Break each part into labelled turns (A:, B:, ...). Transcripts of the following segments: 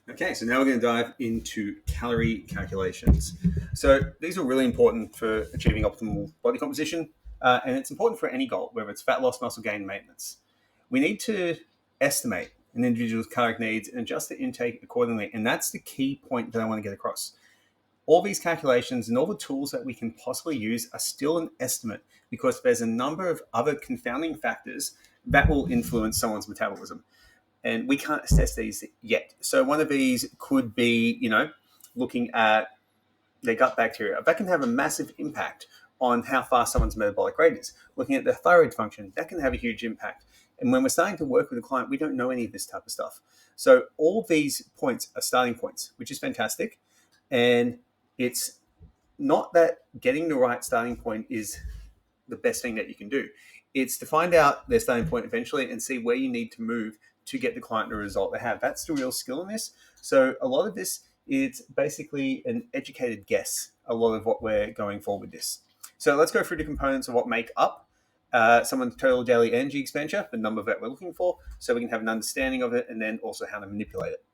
A: Okay, so now we're going to dive into calorie calculations. So these are really important for achieving optimal body composition, and it's important for any goal, whether it's fat loss, muscle gain, maintenance. We need to estimate an individual's caloric needs and adjust the intake accordingly, and that's the key point that I want to get across. All these calculations and all the tools that we can possibly use are still an estimate because there's a number of other confounding factors that will influence someone's metabolism, and we can't assess these yet. So one of these could be, looking at their gut bacteria. That can have a massive impact on how fast someone's metabolic rate is. Looking at their thyroid function, that can have a huge impact. And when we're starting to work with a client, we don't know any of this type of stuff. So all of these points are starting points, which is fantastic. And it's not that getting the right starting point is the best thing that you can do. It's to find out their starting point eventually and see where you need to move to get the client the result they have. That's the real skill in this. So a lot of this is basically an educated guess, a lot of what we're going for with this. So let's go through the components of what make up someone's total daily energy expenditure, the number that we're looking for, so we can have an understanding of it and then also how to manipulate it.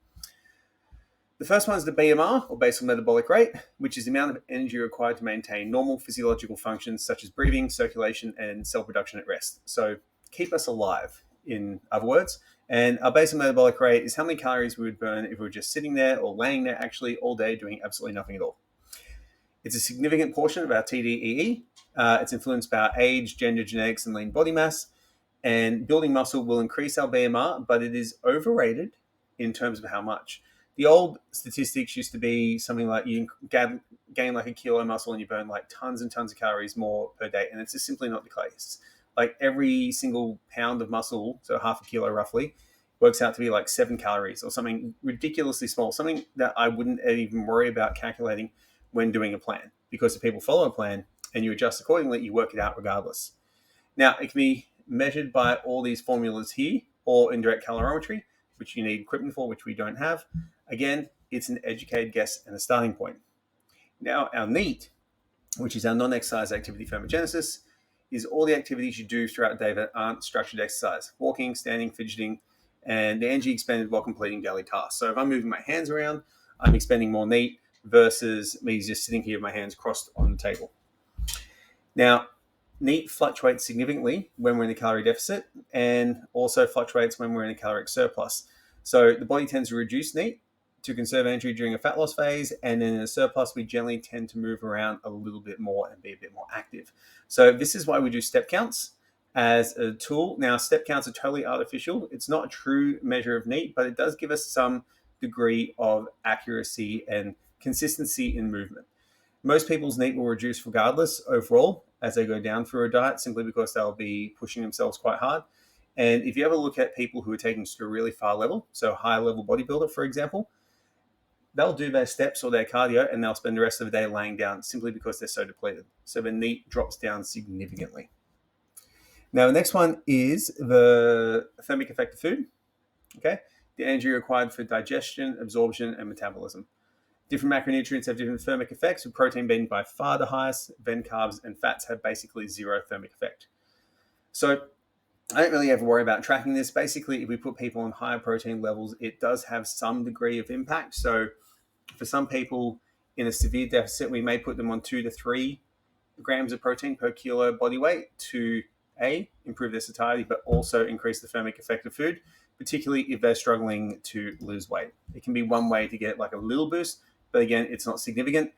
A: The first one is the BMR, or basal metabolic rate, which is the amount of energy required to maintain normal physiological functions such as breathing, circulation, and cell production at rest. So keep us alive, in other words. And our basal metabolic rate is how many calories we would burn if we were just sitting there or laying there actually all day doing absolutely nothing at all. It's a significant portion of our TDEE. It's influenced by our age, gender, genetics, and lean body mass. And building muscle will increase our BMR, but it is overrated in terms of how much. The old statistics used to be something like you gain like a kilo of muscle and you burn like tons and tons of calories more per day. And it's just simply not the case. Like every single pound of muscle, so half a kilo roughly, works out to be like 7 calories or something ridiculously small, something that I wouldn't even worry about calculating when doing a plan. Because if people follow a plan and you adjust accordingly, you work it out regardless. Now, it can be measured by all these formulas here or indirect calorimetry, which you need equipment for, which we don't have. Again, it's an educated guess and a starting point. Now, our NEAT, which is our non-exercise activity thermogenesis, is all the activities you do throughout the day that aren't structured exercise: walking, standing, fidgeting, and the energy expended while completing daily tasks. So if I'm moving my hands around, I'm expending more NEAT versus me just sitting here with my hands crossed on the table. Now, NEAT fluctuates significantly when we're in a calorie deficit and also fluctuates when we're in a caloric surplus. So the body tends to reduce NEAT to conserve energy during a fat loss phase, and then in a surplus, we generally tend to move around a little bit more and be a bit more active. So this is why we do step counts as a tool. Now, step counts are totally artificial. It's not a true measure of NEAT, but it does give us some degree of accuracy and consistency in movement. Most people's NEAT will reduce regardless overall as they go down through a diet, simply because they'll be pushing themselves quite hard. And if you ever look at people who are taking this to a really far level, so higher level bodybuilder, for example, they'll do their steps or their cardio and they'll spend the rest of the day laying down simply because they're so depleted. So the NEAT drops down significantly. Now, the next one is the thermic effect of food. Okay, the energy required for digestion, absorption, and metabolism. Different macronutrients have different thermic effects, with protein being by far the highest, then carbs and fats have basically zero thermic effect. So I don't really ever worry about tracking this. Basically, if we put people on higher protein levels, it does have some degree of impact. So for some people in a severe deficit, we may put them on 2 to 3 grams of protein per kilo body weight to improve their satiety, but also increase the thermic effect of food, particularly if they're struggling to lose weight. It can be one way to get like a little boost, but again, it's not significant.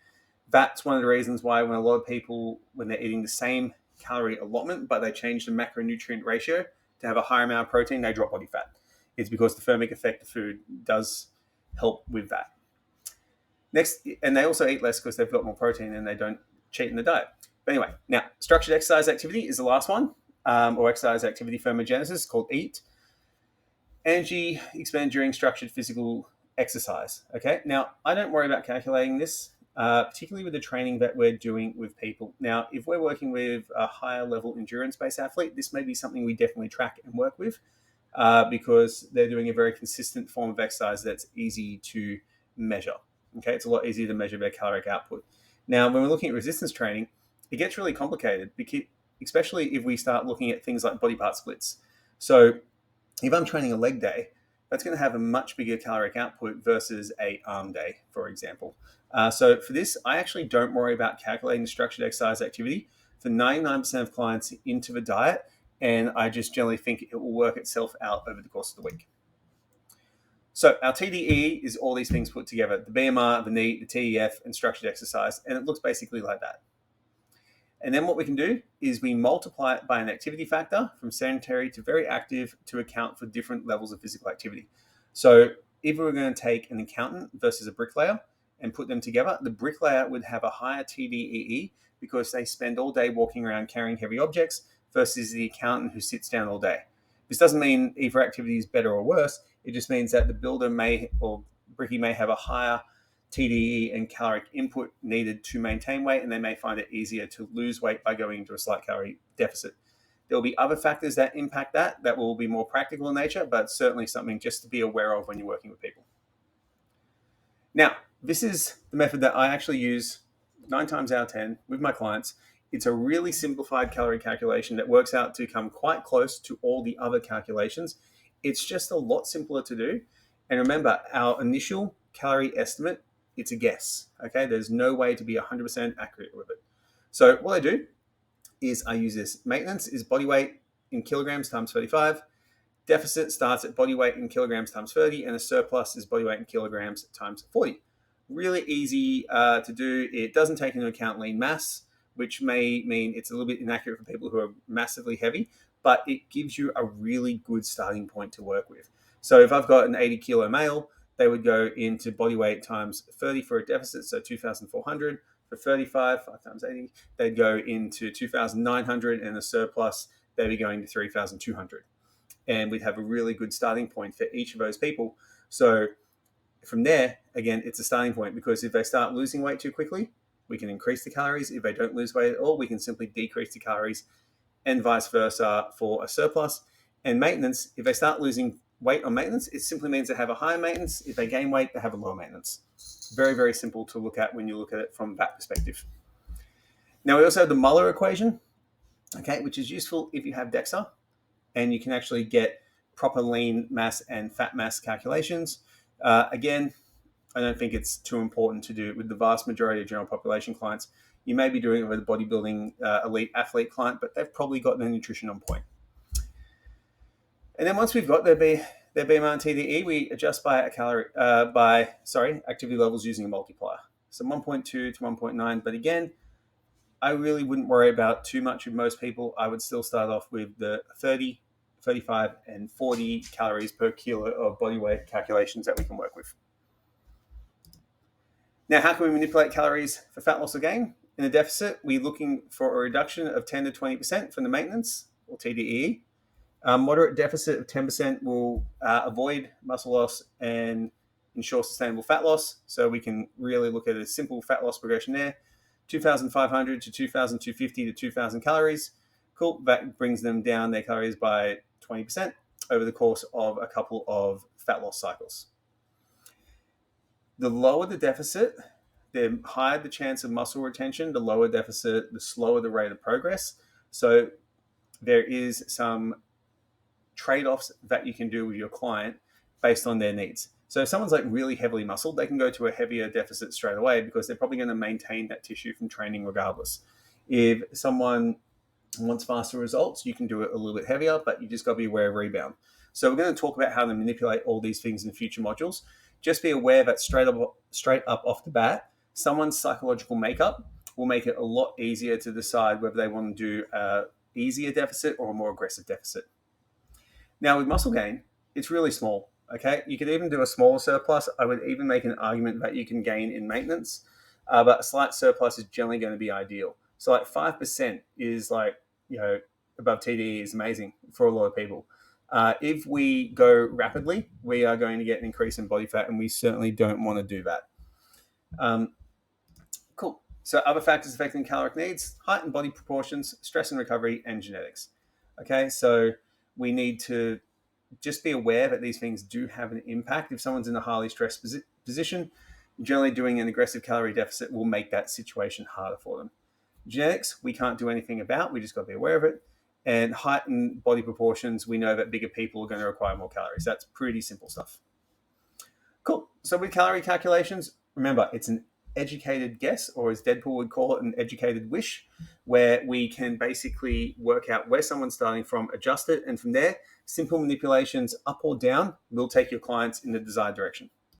A: That's one of the reasons why when a lot of people, when they're eating the same calorie allotment, but they change the macronutrient ratio to have a higher amount of protein, they drop body fat. It's because the thermic effect of food does help with that. Next, and they also eat less because they've got more protein and they don't cheat in the diet. But anyway, now structured exercise activity is the last one, or exercise activity thermogenesis, called EAT. Energy expended during structured physical exercise. Okay, now I don't worry about calculating this, particularly with the training that we're doing with people. Now, if we're working with a higher level endurance-based athlete, this may be something we definitely track and work with, because they're doing a very consistent form of exercise that's easy to measure. Okay, it's a lot easier to measure their caloric output. Now, when we're looking at resistance training, it gets really complicated, because, especially if we start looking at things like body part splits. So if I'm training a leg day, that's going to have a much bigger caloric output versus a arm day, for example. So for this, I actually don't worry about calculating structured exercise activity for 99% of clients into the diet, and I just generally think it will work itself out over the course of the week. So our TDEE is all these things put together: the BMR, the NEAT, the TEF, and structured exercise, and it looks basically like that. And then what we can do is we multiply it by an activity factor from sedentary to very active to account for different levels of physical activity. So if we were going to take an accountant versus a bricklayer and put them together, the bricklayer would have a higher TDEE because they spend all day walking around carrying heavy objects versus the accountant who sits down all day. This doesn't mean either activity is better or worse. It just means that the builder may, or brickie may, have a higher TDEE and caloric input needed to maintain weight, and they may find it easier to lose weight by going into a slight calorie deficit. There will be other factors that impact that will be more practical in nature, but certainly something just to be aware of when you're working with people. Now, this is the method that I actually use 9 times out of 10 with my clients. It's a really simplified calorie calculation that works out to come quite close to all the other calculations. It's just a lot simpler to do. And remember, our initial calorie estimate, it's a guess, okay? There's no way to be 100% accurate with it. So what I do is I use this. Maintenance is body weight in kilograms times 35. Deficit starts at body weight in kilograms times 30, and a surplus is body weight in kilograms times 40. Really easy to do. It doesn't take into account lean mass, which may mean it's a little bit inaccurate for people who are massively heavy, but it gives you a really good starting point to work with. So if I've got an 80 kilo male, they would go into body weight times 30 for a deficit, so 2,400. For 35, 5 times 80, they'd go into 2,900, and the surplus, they'd be going to 3,200. And we'd have a really good starting point for each of those people. So from there, again, it's a starting point, because if they start losing weight too quickly, we can increase the calories. If they don't lose weight at all, we can simply decrease the calories, and vice versa for a surplus. And maintenance, if they start losing weight on maintenance, it simply means they have a higher maintenance. If they gain weight, they have a lower maintenance. Very, very simple to look at when you look at it from that perspective. Now, we also have the Muller equation, okay, which is useful if you have DEXA, and you can actually get proper lean mass and fat mass calculations. Again, I don't think it's too important to do it with the vast majority of general population clients. You may be doing it with a bodybuilding elite athlete client, but they've probably got their nutrition on point. And then once we've got their BMR and TDE, we adjust by activity levels using a multiplier. So 1.2 to 1.9. But again, I really wouldn't worry about too much with most people. I would still start off with the 30, 35, and 40 calories per kilo of body weight calculations that we can work with. Now, how can we manipulate calories for fat loss or gain? In a deficit, we're looking for a reduction of 10 to 20% from the maintenance, or TDEE. Moderate deficit of 10% will avoid muscle loss and ensure sustainable fat loss. So we can really look at a simple fat loss progression there. 2,500 to 2,250 to 2,000 calories. Cool. That brings them down their calories by 20% over the course of a couple of fat loss cycles. The lower the deficit, the higher the chance of muscle retention. The lower deficit, the slower the rate of progress. So there is some trade-offs that you can do with your client based on their needs. So if someone's like really heavily muscled, they can go to a heavier deficit straight away, because they're probably going to maintain that tissue from training regardless. If someone wants faster results, you can do it a little bit heavier, but you just got to be aware of rebound. So we're going to talk about how to manipulate all these things in future modules. Just be aware that straight up off the bat, someone's psychological makeup will make it a lot easier to decide whether they want to do an easier deficit or a more aggressive deficit. Now, with muscle gain, it's really small, okay? You could even do a smaller surplus. I would even make an argument that you can gain in maintenance, but a slight surplus is generally going to be ideal. So like 5% is like, above TDE is amazing for a lot of people. If we go rapidly, we are going to get an increase in body fat, and we certainly don't want to do that. Cool. So other factors affecting caloric needs: height and body proportions, stress and recovery, and genetics. Okay, so we need to just be aware that these things do have an impact. If someone's in a highly stressed position, generally doing an aggressive calorie deficit will make that situation harder for them. Genetics, we can't do anything about. We just got to be aware of it. And height and body proportions, we know that bigger people are going to require more calories. That's pretty simple stuff. Cool. So with calorie calculations, remember, it's an educated guess, or as Deadpool would call it, an educated wish, where we can basically work out where someone's starting from, adjust it, and from there, simple manipulations up or down will take your clients in the desired direction.